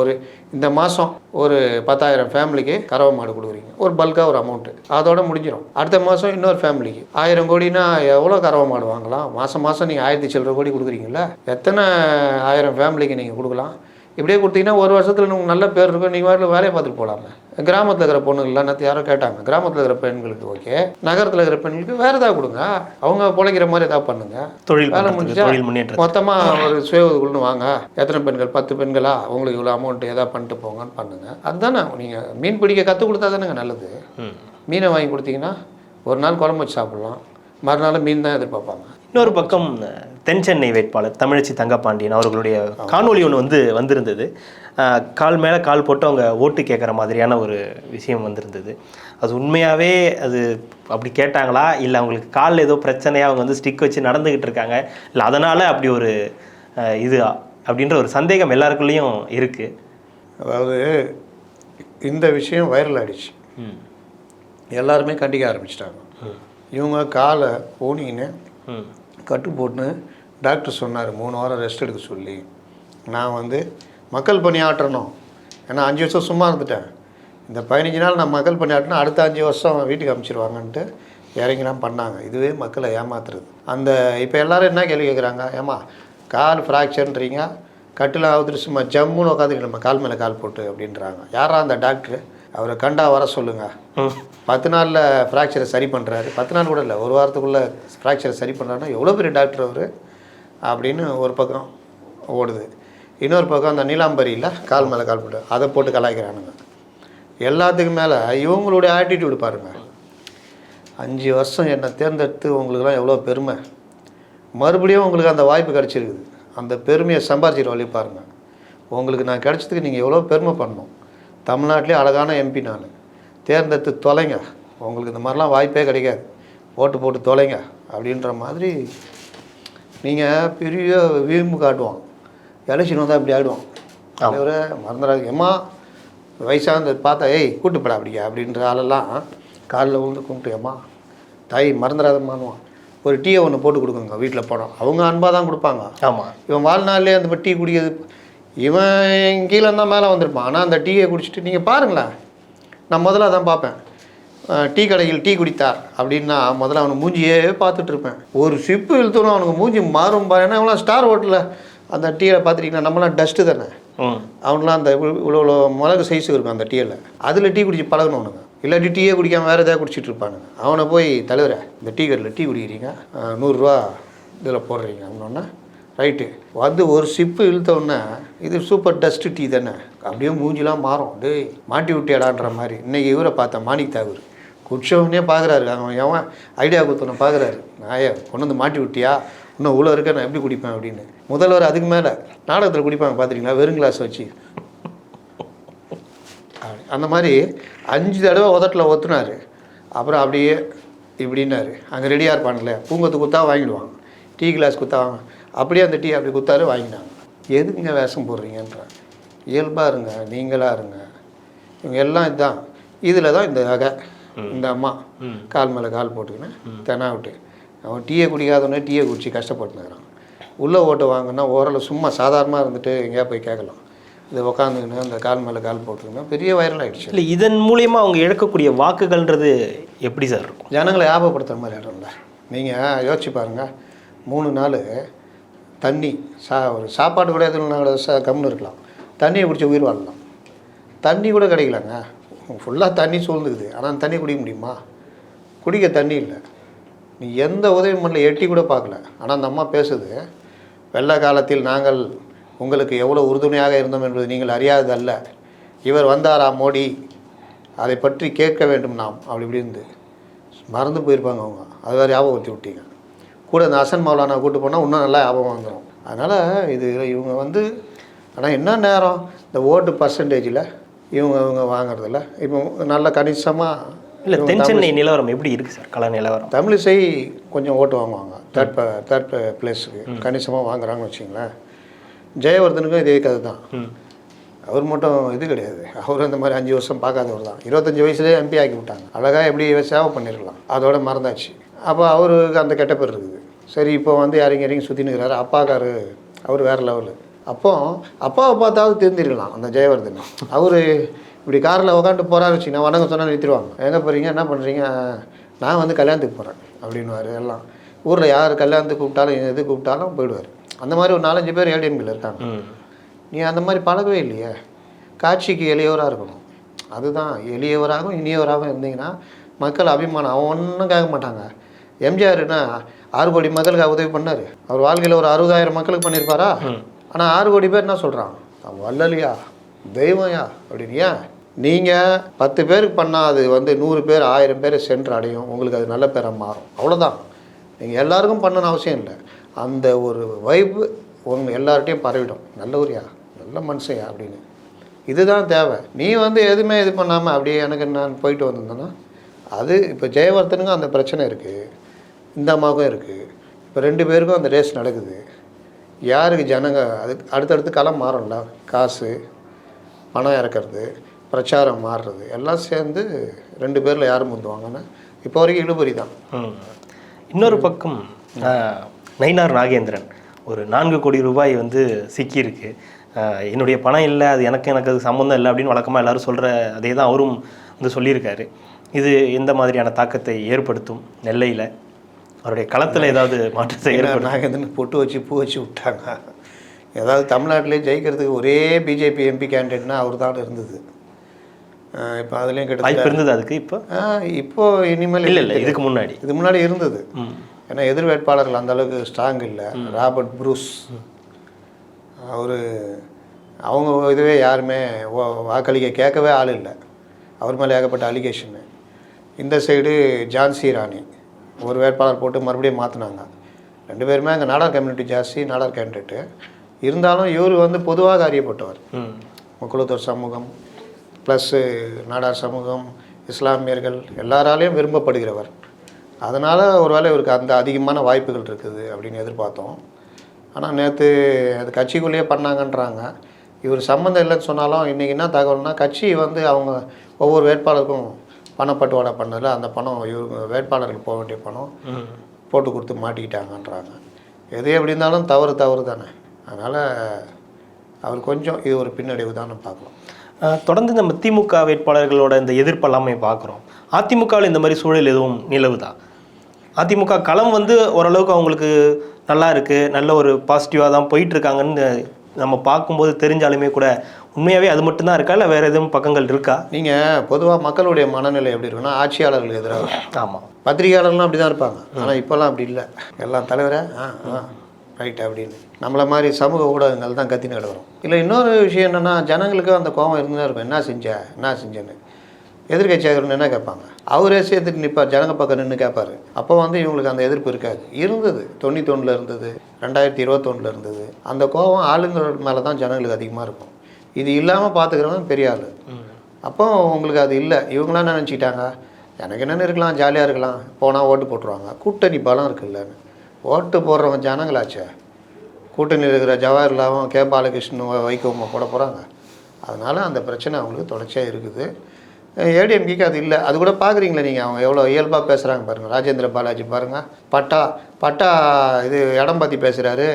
இந்த மாதம் ஒரு 10,000 ஃபேமிலிக்கு கறவை மாடு கொடுக்குறீங்க, ஒரு பல்காக ஒரு அமௌண்ட்டு, அதோட முடிஞ்சிடும். அடுத்த மாதம் இன்னொரு ஃபேமிலிக்கு 1000 கோடினா எவ்வளோ கறவை மாடு வாங்கலாம்? மாதம் நீங்கள் 1000 சில்லரை கோடி கொடுக்குறீங்களா? எத்தனை 1000 ஃபேமிலிக்கு நீங்கள் கொடுக்கலாம்? இப்படியே கொடுத்தீங்கன்னா ஒரு வருஷத்தில் உங்களுக்கு நல்ல பேர் இருக்கும், நீங்கள் வாட்டில் வேலையை பார்த்துட்டு போகலாமே. கிராமத்தில் இருக்கிற பொண்ணுங்கள்லாம் நேற்று யாரோ கேட்டாங்க, கிராமத்தில் இருக்கிற பெண்களுக்கு ஓகே, நகரத்தில் இருக்கிற பெண்களுக்கு வேறு ஏதாவது கொடுங்க, அவங்க பிழைக்கிற மாதிரி ஏதாவது பண்ணுங்க. வேலை முடிஞ்சா மொத்தமாக ஒரு சுய உதவிக்குழுன்னு வாங்க, எத்தனை பெண்கள் 10 பெண்களா, உங்களுக்கு இவ்வளோ அமௌண்ட்டு எதாவது பண்ணிட்டு போங்கன்னு பண்ணுங்க. அதுதானே நீங்கள் மீன் பிடிக்க கற்றுக் கொடுத்தா தானேங்க நல்லது. மீனை வாங்கி கொடுத்தீங்கன்னா ஒரு நாள் குழம்பு வச்சு சாப்பிட்லாம், மறுநாள் மீன் தான் எதிர்பார்ப்பாங்க. இன்னொரு பக்கம் தென் சென்னை வேட்பாளர் தமிழச்சி தங்கப்பாண்டியன் அவர்களுடைய காணொலி ஒன்று வந்திருந்தது. கால் மேலே கால் போட்டு அவங்க ஓட்டு கேட்குற மாதிரியான ஒரு விஷயம் வந்திருந்தது. அது உண்மையாகவே அது அப்படி கேட்டாங்களா, இல்லை அவங்களுக்கு காலில் ஏதோ பிரச்சனையாக அவங்க ஸ்டிக் வச்சு நடந்துக்கிட்டு இருக்காங்க, இல்லை அதனால் அப்படி ஒரு இது அப்படின்ற ஒரு சந்தேகம் எல்லாருக்குள்ளேயும் இருக்குது. அதாவது இந்த விஷயம் வைரல் ஆகிடுச்சு, எல்லாருமே கண்டிக்க ஆரம்பிச்சிட்டாங்க. இவங்க காலை போனின்னு கட்டு போட்டுன்னு டாக்டர் சொன்னார் 3 வாரம் ரெஸ்ட் எடுக்க சொல்லி. நான் மக்கள் பணியாற்றணும், ஏன்னா 5 வருஷம் சும்மா இருந்துட்டேன், இந்த 15 நாள் நான் மக்கள் பணியாற்றினா அடுத்த 5 வருஷம் வீட்டுக்கு அனுப்பிச்சிருவாங்கன்ட்டு இறங்கிலாம் பண்ணாங்க. இதுவே மக்களை ஏமாத்துறது. இப்போ எல்லோரும் என்ன கேள்வி கேட்குறாங்க, ஏமா கால் ஃப்ராக்சர்ன்றீங்க, கட்டில் ஆகுது சும்மா ஜம்முன்னு உட்காந்துக்கிட்டு நம்ம கால் மேலே கால் போட்டு அப்படின்றாங்க. யாரா அந்த டாக்டரு? அவரை கண்டா வர சொல்லுங்கள். 10 நாளில் ஃப்ராக்சரை சரி பண்ணுறாரு, 10 நாள் கூட இல்லை, ஒரு வாரத்துக்குள்ளே ஃப்ராக்சரை சரி பண்ணுறாருன்னா எவ்வளோ பெரிய டாக்டர் அவர் அப்படின்னு ஒரு பக்கம் ஓடுது. இன்னொரு பக்கம் அந்த நீலாம்பரியில் கால் மேலே கால் போட்டு அதை போட்டு கலாய்க்கிறானுங்க. எல்லாத்துக்கும் மேலே இவங்களுடைய ஆட்டிடியூடு பாருங்கள். 5 வருஷம் என்னை தேர்ந்தெடுத்து உங்களுக்குலாம் எவ்வளோ பெருமை, மறுபடியும் உங்களுக்கு அந்த வாய்ப்பு கிடச்சிருக்குது, அந்த பெருமையை சம்பாரிச்சிட்டு வழி பாருங்கள். உங்களுக்கு நான் கிடச்சதுக்கு நீங்கள் எவ்வளோ பெருமை பண்ணணும். தமிழ்நாட்டிலே அழகான எம்பி நான், தேர்ந்தெடுத்து தொலைங்க, உங்களுக்கு இந்த மாதிரிலாம் வாய்ப்பே கிடைக்காது, ஓட்டு போட்டு தொலைங்க அப்படின்ற மாதிரி நீங்கள் பெரிய வீம்பு காட்டுவோம். எலெக்ஷன் வந்தால் இப்படி ஆகிடுவோம். அவரை மறந்துடாது. ஏம்மா வயசாக பார்த்தா ஏய் கூட்டுப்படா அப்படியா அப்படின்ற ஆளெல்லாம் காலில் கும்பிட்டு ஏம்மா தாய் மறந்துடாதம்மானுவான். ஒரு டீயை ஒன்று போட்டு கொடுக்குங்க வீட்டில் போனோம், அவங்க அன்பாக தான் கொடுப்பாங்க. ஆமாம், இவன் வாழ்நாள்லேயே அந்த டீ குடிக்கிறது, இவன் கீழே தான் மேலே வந்திருப்பான். ஆனால் அந்த டீயை குடிச்சிட்டு நீங்கள் பாருங்களேன், நான் முதல்ல தான் பார்ப்பேன், டீ கடையில் டீ குடித்தார் அப்படின்னா முதல்ல அவனுக்கு மூஞ்சியே பார்த்துட்ருப்பேன். ஒரு சிப்பு இழுத்தணும் அவனுக்கு மூஞ்சி மாறும் பாரு. ஏன்னா அவங்களாம் ஸ்டார் ஹோட்டலில் அந்த டீயை பார்த்துட்டிங்கன்னா நம்மளாம் டஸ்ட்டு தானே, அவனுலாம் அந்த இவ்வளோ மிளகு சைஸு இருக்கும் அந்த டீயில், அதில் டீ குடிச்சு பழகணும் அவனுங்க. இல்லாட்டி டீயே குடிக்காமல் வேறு எதாவது குடிச்சிட்டு இருப்பானுங்க. அவனை போய் தலைவரை இந்த டீ கடையில் டீ குடிக்கிறீங்க, 100 ரூபா இதில் போடுறீங்க அப்படின்னா ரைட்டு ஒரு சிப்பு இழுத்தோடனே இது சூப்பர் டஸ்ட்டு டீ தானே, அப்படியே மூஞ்சிலாம் மாறும். டேய் மாட்டி விட்டியாடான்ற மாதிரி. இன்றைக்கி இவரை பார்த்தேன், மாணிக் தாகூர் குடிச்சவனே பார்க்குறாரு, அவன் எவன் ஐடியா கொடுத்தவனை பார்க்குறாரு, நாயை கொண்டு வந்து மாட்டி விட்டியா, இன்னும் இவ்வளோ இருக்க நான் எப்படி குடிப்பேன் அப்படின்னு. முதல்வர் அதுக்கு மேலே நாடகத்தில் குடிப்பாங்க பார்த்துருக்கீங்களா, வெறும் கிளாஸ் வச்சு. அந்த மாதிரி 5 தடவை உதட்டில் ஒத்துனார். அப்புறம் அப்படியே இப்படின்னாரு. அங்கே ரெடியாக இருப்பானுங்களே, பூங்கத்து குத்தா வாங்கிடுவாங்க, டீ கிளாஸ் குத்தா வாங்க, அப்படியே அந்த டீ அப்படி குத்தாரு வாங்கினாங்க. எதுக்குங்க வேஷம் போடுறீங்கன்றாங்க. இயல்பாக இருங்க, நீங்களாக இருங்க. இவங்க எல்லாம் இதுதான். இதில் தான் இந்த வகை, இந்த அம்மா கால் மேலே கால் போட்டுக்கின்னு தெனாவிட்டு அவன் டீயை குடிக்காதவனே டீயை குடிச்சு கஷ்டப்பட்டுனுக்கிறான். உள்ளே ஓட்டு வாங்கினா ஓரளவு சும்மா சாதாரணமாக இருந்துட்டு எங்கேயா போய் கேட்கலாம். இது உக்காந்துக்கின்னு அந்த கால் மேலே கால் போட்டுருக்கணும் பெரிய வைரல் ஆகிடுச்சு. இல்லை இதன் மூலியமாக அவங்க இழக்கக்கூடிய வாக்குகள்ன்றது எப்படி சார் இருக்கும்? ஜனங்களை ஞாபகப்படுத்துகிற மாதிரி இடம் இல்லை. நீங்கள் யோசிச்சு பாருங்கள், 3 நாள் தண்ணி ஒரு சாப்பாடு கூட எதுனா கூட கம்முன்னு இருக்கலாம், தண்ணியை குடிச்சு உயிர் வாழலாம். தண்ணி கூட கிடைக்கலங்க, ஃபுல்லாக தண்ணி சூழ்ந்துக்குது. ஆனால் தண்ணி குடிக்க முடியுமா? குடிக்க தண்ணி இல்லை. நீ எந்த உதவி பண்ணல, எட்டி கூட பார்க்கல. ஆனால் அந்த அம்மா பேசுது, வெள்ள காலத்தில் நாங்கள் உங்களுக்கு எவ்வளோ உறுதுணையாக இருந்தோம் என்பது நீங்கள் அறியாததல்ல. இவர் வந்தாரா மோடி, அதை பற்றி கேட்க வேண்டும் நாம், அப்படி இப்படி இருந்து மறந்து போயிருப்பாங்க அவங்க. அது வேறு ஞாபகப்படுத்தி விட்டீங்க. கூட இந்த ஹசன் மௌலானா கூட்டு போனால் இன்னும் நல்லா ஞாபகம் வந்துடும். அதனால் இவங்க ஆனால் என்ன நேரம் இந்த ஓட்டு பர்சன்டேஜில் இவங்க வாங்குறதில்ல. இப்போ நல்ல கணிசமாக இல்லை தென்சென்னை நிலவரம் எப்படி இருக்குது சார்? கல நிலவரம் தமிழிசை கொஞ்சம் ஓட்டு வாங்குவாங்க, தேர்ட் பிளேஸுக்கு கணிசமாக வாங்குறாங்கன்னு வச்சிங்களேன். ஜெயவர்தனுக்கும் இதே கதை தான். அவர் மட்டும் இது கிடையாது, அவர் இந்த மாதிரி 5 வருஷம் பார்க்காதவர் தான். 25 வயசுலேயே எம்பி ஆக்கி விட்டாங்க. அழகாக எப்படி சேவை பண்ணிருக்கலாம், அதோட மறந்தாச்சு. அப்போ அவருக்கு அந்த கெட்ட பேர் இருக்குது. சரி, இப்போ இறங்கி சுற்றி நிற்கிறாரு. அப்பாக்காரு அவர் வேறு லெவலு. அப்பாவை பார்த்தாவது தெரிஞ்சிருக்கலாம் அந்த ஜெயவர்தன். அவர் இப்படி காரில் உட்காந்து போகிறாரு வச்சுங்கன்னா, வணக்கம் சொன்னால் நிறுத்திடுவாங்க. எங்கே போகிறீங்க, என்ன பண்ணுறீங்க? நான் கல்யாணத்துக்கு போகிறேன் அப்படின்வார். எல்லாம் ஊரில் யார் கல்யாணத்துக்கு கூப்பிட்டாலும் எது கூப்பிட்டாலும் போயிடுவார். அந்த மாதிரி ஒரு 4-5 பேர் ஏடிஎம்கில் இருக்காங்க. நீ அந்த மாதிரி பழகவே இல்லையே. காட்சிக்கு எளியவராக இருக்கணும். அதுதான், எளியவராகவும் இனியவராகவும் இருந்தீங்கன்னா மக்கள் அபிமானம். அவன் ஒன்றும் கேட்க மாட்டாங்க. எம்ஜிஆர்னா 6 கோடி மக்களுக்கு உதவி பண்ணார். அவர் வாழ்க்கையில் ஒரு 60,000 மக்களுக்கு பண்ணியிருப்பாரா? ஆனால் 6 கோடி பேர் என்ன சொல்கிறான், வல்லலியா தெய்வம்யா அப்படின்னு. ஏன் நீங்கள் 10 பேருக்கு பண்ணால் அது 100 பேர் 1000 பேரை சென்று அடையும், உங்களுக்கு அது நல்ல பேராக மாறும். அவ்வளோதான். நீங்கள் எல்லாருக்கும் பண்ணணும்னு அவசியம் இல்லை. அந்த ஒரு வைப்பு எல்லார்ட்டையும் பரவிடும். நல்லவரியா, நல்ல மனுஷையா அப்படின்னு. இதுதான் தேவை. நீ எதுவுமே இது பண்ணாமல் அப்படியே எனக்கு நான் போயிட்டு வந்திருந்தேன்னா, அது இப்போ ஜெயவர்தனுக்கும் அந்த பிரச்சனை இருக்குது, இந்த அம்மாவுக்கும் இருக்குது. இப்போ 2 பேருக்கும் அந்த ரேஸ் நடக்குது. யாருக்கு ஜனங்க அதுக்கு அடுத்தடுத்து களம் மாறும்ல. காசு, பணம் இறக்கிறது, பிரச்சாரம் மாறுறது எல்லாம் சேர்ந்து 2 பேரில் யார் முந்துவாங்கன்னா இப்போ வரைக்கும் இழுபறி தான். இன்னொரு பக்கம் நயினார் நாகேந்திரன் ஒரு 4 கோடி ரூபாய் சிக்கியிருக்கு. என்னுடைய பணம் இல்லை, அது எனக்கு அது சம்மந்தம் இல்லை அப்படின்னு வழக்கமாக எல்லோரும் சொல்கிற அதே தான் அவரும் சொல்லியிருக்காரு. இது எந்த மாதிரியான தாக்கத்தை ஏற்படுத்தும் நெல்லையில்? அவருடைய களத்தில் ஏதாவது மாற்றத்தை ஏற்படும்? நாகேந்திரன் பொட்டு வச்சு பூ வச்சு விட்டாங்க. ஏதாவது தமிழ்நாட்டிலே ஜெயிக்கிறதுக்கு ஒரே பிஜேபி எம்பி கேண்டிடேட்னா அவர் தான் இருந்தது. இப்போ அதுலேயும் வாய்ப்பு இருந்தது அதுக்கு. இப்போ இனிமேல் இல்லை, இதுக்கு முன்னாடி இருந்தது. ஏன்னா எதிர் வேட்பாளர்கள் அந்த அளவுக்கு ஸ்ட்ராங் இல்லை. ராபர்ட் ப்ரூஸ் அவங்க இதுவே யாருமே வாக்களிக்க கேட்கவே ஆள் இல்லை. அவர் மேலே ஏகப்பட்ட அலிகேஷனு. இந்த சைடு ஜான்சி ராணி ஒரு வேட்பாளர் போட்டு மறுபடியும் மாற்றினாங்க. 2 பேருமே அங்கே நாடார் கம்யூனிட்டி ஜாஸ்தி, நாடார் கேண்டிடேட்டு. இருந்தாலும் இவர் பொதுவாக அறியப்பட்டவர். முக்குளத்தூர் சமூகம் ப்ளஸ்ஸு நாடார் சமூகம், இஸ்லாமியர்கள் எல்லாராலையும் விரும்பப்படுகிறவர். அதனால் ஒரு வேளை இவருக்கு அந்த அதிகமான வாய்ப்புகள் இருக்குது அப்படின்னு எதிர்பார்த்தோம். ஆனால் நேற்று அது கட்சிக்குள்ளேயே பண்ணாங்கன்றாங்க. இவர் சம்மந்தம் இல்லைன்னு சொன்னாலும் இன்றைக்கி என்ன தகவல்னா, கட்சி அவங்க ஒவ்வொரு வேட்பாளருக்கும் பணப்பட்டுவாடா பண்ணதில் அந்த பணம் இவங்க வேட்பாளர்கள் போக வேண்டிய பணம் போட்டு கொடுத்து மாட்டிக்கிட்டாங்கன்றாங்க. எது எப்படி இருந்தாலும் தவறு தானே. அதனால் அவர் கொஞ்சம் இது ஒரு பின்னடைவு தான் நம்ம பார்க்கலாம். தொடர்ந்து நம்ம திமுக வேட்பாளர்களோட இந்த எதிர்ப்பு எல்லாமே பார்க்குறோம். அதிமுகவில் இந்த மாதிரி சூழல் எதுவும் நிலவுதா? அதிமுக களம் ஓரளவுக்கு அவங்களுக்கு நல்லா இருக்குது, நல்ல ஒரு பாசிட்டிவாக தான் போயிட்டுருக்காங்கன்னு நம்ம பார்க்கும்போது தெரிஞ்சாலுமே கூட உண்மையாகவே அது மட்டும்தான் இருக்கா, இல்லை வேறு எதுவும் பக்கங்கள் இருக்கா? நீங்கள் பொதுவாக மக்களுடைய மனநிலை எப்படி இருக்குன்னா, ஆட்சியாளர்களுக்கு எதிராக. ஆமாம், பத்திரிகையாளர்லாம் அப்படி தான் இருப்பாங்க. ஆனால் இப்போல்லாம் அப்படி இல்லை. எல்லாம் தலைவரை ரைட் அப்படின்னு நம்மளை மாதிரி சமூக ஊடகங்கள் தான் கத்தின்னு கிடக்கிறோம். இல்லை இன்னொரு விஷயம் என்னென்னா, ஜனங்களுக்கு அந்த கோபம் இருந்துதான் இருக்கும். என்ன செஞ்சேன்னு எதிர்கட்சியாக என்ன கேட்பாங்க. அவரே சேர்த்துட்டு நிற்பார், ஜனங்க பக்கம் நின்று கேட்பார். அப்போ இவங்களுக்கு அந்த எதிர்ப்பு இருக்காது. இருந்தது 91 இருந்தது, 2021 இருந்தது. அந்த கோபம் ஆளுங்களோட மேலே தான் ஜனங்களுக்கு அதிகமாக இருக்கும். இது இல்லாமல் பார்த்துக்கிறவங்க பெரிய ஆள். அப்போ உங்களுக்கு அது இல்லை. இவங்களாம் நினச்சிக்கிட்டாங்க, எனக்கு என்னென்னு இருக்கலாம், ஜாலியாக இருக்கலாம், போனால் ஓட்டு போட்டுருவாங்க, கூட்டணி பலம் இருக்குல்லன்னு. ஓட்டு போடுறவங்க ஜனங்களாச்சே. கூட்டணியில் இருக்கிற ஜவஹர்லாவும் கே பாலகிருஷ்ணன் வைகோமா போட போகிறாங்க. அதனால் அந்த பிரச்சனை அவங்களுக்கு தொடர்ச்சியாக இருக்குது. ஏடிஎம்கேக்கு அது இல்லை. அது கூட பார்க்குறீங்களே நீங்கள், அவங்க எவ்வளோ இயல்பாக பேசுகிறாங்க பாருங்கள். ராஜேந்திர பாலாஜி பாருங்கள், பட்டா இது இடம் பற்றி பேசுகிறாரு.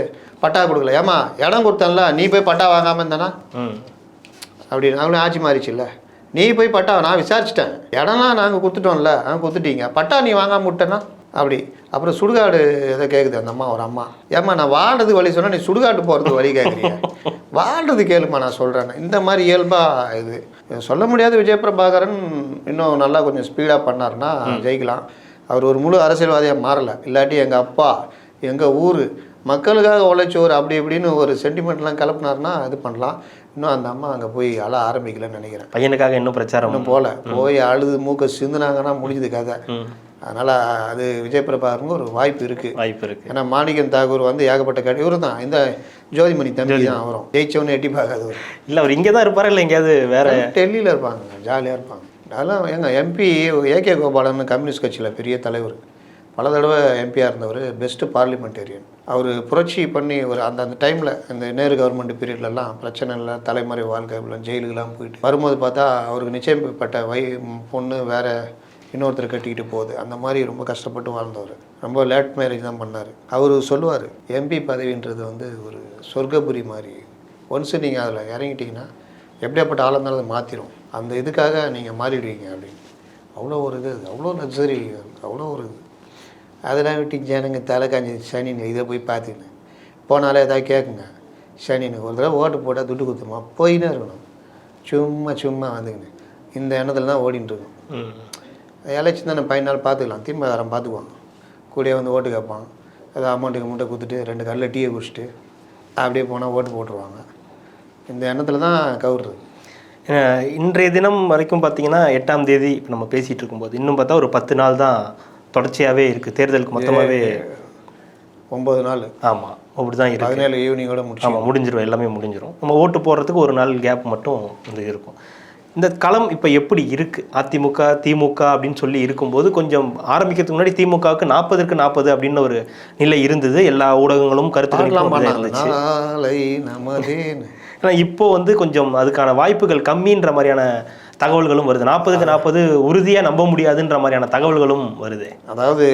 பட்டா கொடுக்கல. ஏமா இடம் கொடுத்தல, நீ போய் பட்டா வாங்காமல் இருந்தானா அப்படின்னு. அவங்களும் ஆட்சி மாறிச்சுல்ல, நீ போய் பட்டா நான் விசாரிச்சிட்டேன், இடம்லாம் நாங்கள் கொடுத்துட்டோம்ல, கொடுத்துட்டீங்க, பட்டா நீ வாங்காமல் விட்டேன்னா அப்படி. அப்புறம் சுடுகாடு எதை கேட்குது அந்த அம்மா, ஒரு அம்மா, ஏம்மா நான் வாழ்றதுக்கு வழி சொன்னால் நீ சுடுகாட்டு போகிறதுக்கு வழி கேட்குறீங்க, வாழ்றது கேளுமா நான் சொல்கிறேன். இந்த மாதிரி இயல்பாக இது சொல்ல முடியாது. விஜயபிரபாகரன் இன்னும் நல்லா கொஞ்சம் ஸ்பீடாக பண்ணார்னா ஜெயிக்கலாம். அவர் ஒரு முழு அரசியல்வாதியாக மாறலை. இல்லாட்டி எங்கள் அப்பா எங்கள் ஊர் மக்களுக்காக உழைச்சோர் அப்படி இப்படின்னு ஒரு சென்டிமெண்ட்லாம் கிளப்புனார்னா இது பண்ணலாம். இன்னும் அந்த அம்மா அங்கே போய் அழ ஆரம்பிக்கலன்னு நினைக்கிறேன். பையனுக்காக இன்னும் பிரச்சாரம் இன்னும் போய் அழுது மூக்க சிந்துனாங்கன்னா முடிஞ்சது கதை. அதனால் அது விஜயபிரபாகருக்கு ஒரு வாய்ப்பு இருக்குது. ஏன்னா மாணிக்கம் தாகூர் வந்து ஏகப்பட்ட கட்சி, இவரு தான் இந்த ஜோதிமணி தம்பி தான் வரும், ஜெயிச்சவனே எட்டி பார்க்காது. இல்லை அவர் இங்கே தான் இருப்பார், இல்லை எங்கேயாவது வேறு டெல்லியில் இருப்பாங்க, ஜாலியாக இருப்பாங்க. அதெல்லாம் எங்கள் எம்பி ஏகே கோபாலன் கம்யூனிஸ்ட் கட்சியில் பெரிய தலைவர், பல தடவை எம்பியாக இருந்தவர், பெஸ்ட்டு பார்லிமெண்டேரியன். அவர் புரட்சி பண்ணி ஒரு அந்த டைமில் இந்த நேரு கவர்மெண்ட் பீரியட்லலாம் பிரச்சனை இல்லை, தலைமுறை வாழ்க்கை ஜெயிலுக்கெல்லாம் போயிட்டு வரும்போது பார்த்தா அவருக்கு நிச்சயப்பட்ட பொண்ணு வேறு இன்னொருத்தர் கட்டிக்கிட்டு போகுது. அந்த மாதிரி ரொம்ப கஷ்டப்பட்டு வாழ்ந்தவர். ரொம்ப லேட் மேரேஜ் தான் பண்ணார். அவர் சொல்லுவார், எம்பி பதவின்றது வந்து ஒரு சொர்க்கபுரி மாதிரி. ஒன்ஸு நீங்கள் அதில் இறங்கிட்டிங்கன்னா எப்படியாப்பட்ட ஆளாக இருந்தாலும் அதை மாற்றிடும். அந்த இதுக்காக நீங்கள் மாறிடுவீங்க அப்படின்னு. அவ்வளோ ஒரு இது, அவ்வளோ லக்ஸரி, அவ்வளோ ஒரு இது. அதெல்லாம் விட்டு ஜனங்க தலை காஞ்சி சனின்னு இதை போய் பார்த்துக்கின்னு போனாலே ஏதாவது கேட்குங்க. சனின்னு ஒரு தடவை ஓட்டு போட்டால் துட்டு கொடுத்துருமா, போயின்னே இருக்கணும். சும்மா வந்துக்கின்னு இந்த எண்ணத்தில் தான் ஓடின்னு இருக்கும். எலெக்ஷன் தானே 5 நாள் பார்த்துக்கலாம், திமுககாரன் பார்த்துக்குவான், கூடயே வந்து ஓட்டு கேட்பான், ஏதோ அமௌண்ட்டுக்கு மூட்டை கொடுத்துட்டு 2 கல்லில் டீயை குடிச்சிட்டு அப்படியே போனால் ஓட்டு போட்டுருவாங்க. இந்த எண்ணத்தில் தான் கவுருது. இன்றைய தினம் வரைக்கும் பார்த்தீங்கன்னா 8ஆம் தேதி இப்போ நம்ம பேசிகிட்டு இருக்கும்போது இன்னும் பார்த்தா ஒரு 10 நாள் தான் தொடர்ச்சியாகவே இருக்குது தேர்தலுக்கு. மொத்தமாகவே 9 நாள். ஆமாம், அப்படி தான் இருக்குது. 17 ஈவினிங்கோட ஆமாம், முடிஞ்சிடும், எல்லாமே முடிஞ்சிடும். நம்ம ஓட்டு போடுறதுக்கு ஒரு நாள் கேப் மட்டும் வந்து இருக்கும். இந்த களம் இப்போ எப்படி இருக்குது? அதிமுக திமுக அப்படின்னு சொல்லி இருக்கும்போது கொஞ்சம் ஆரம்பிக்கிறதுக்கு முன்னாடி திமுகவுக்கு 40க்கு 40 அப்படின்னு ஒரு நிலை இருந்தது. எல்லா ஊடகங்களும் கருத்துக்கலாம் இருந்துச்சு. ஆனால் இப்போ வந்து கொஞ்சம் அதுக்கான வாய்ப்புகள் கம்மின்ற மாதிரியான தகவல்களும் வருது. 40க்கு 40 உறுதியாக நம்ப முடியாதுன்ற மாதிரியான தகவல்களும் வருது. அதாவது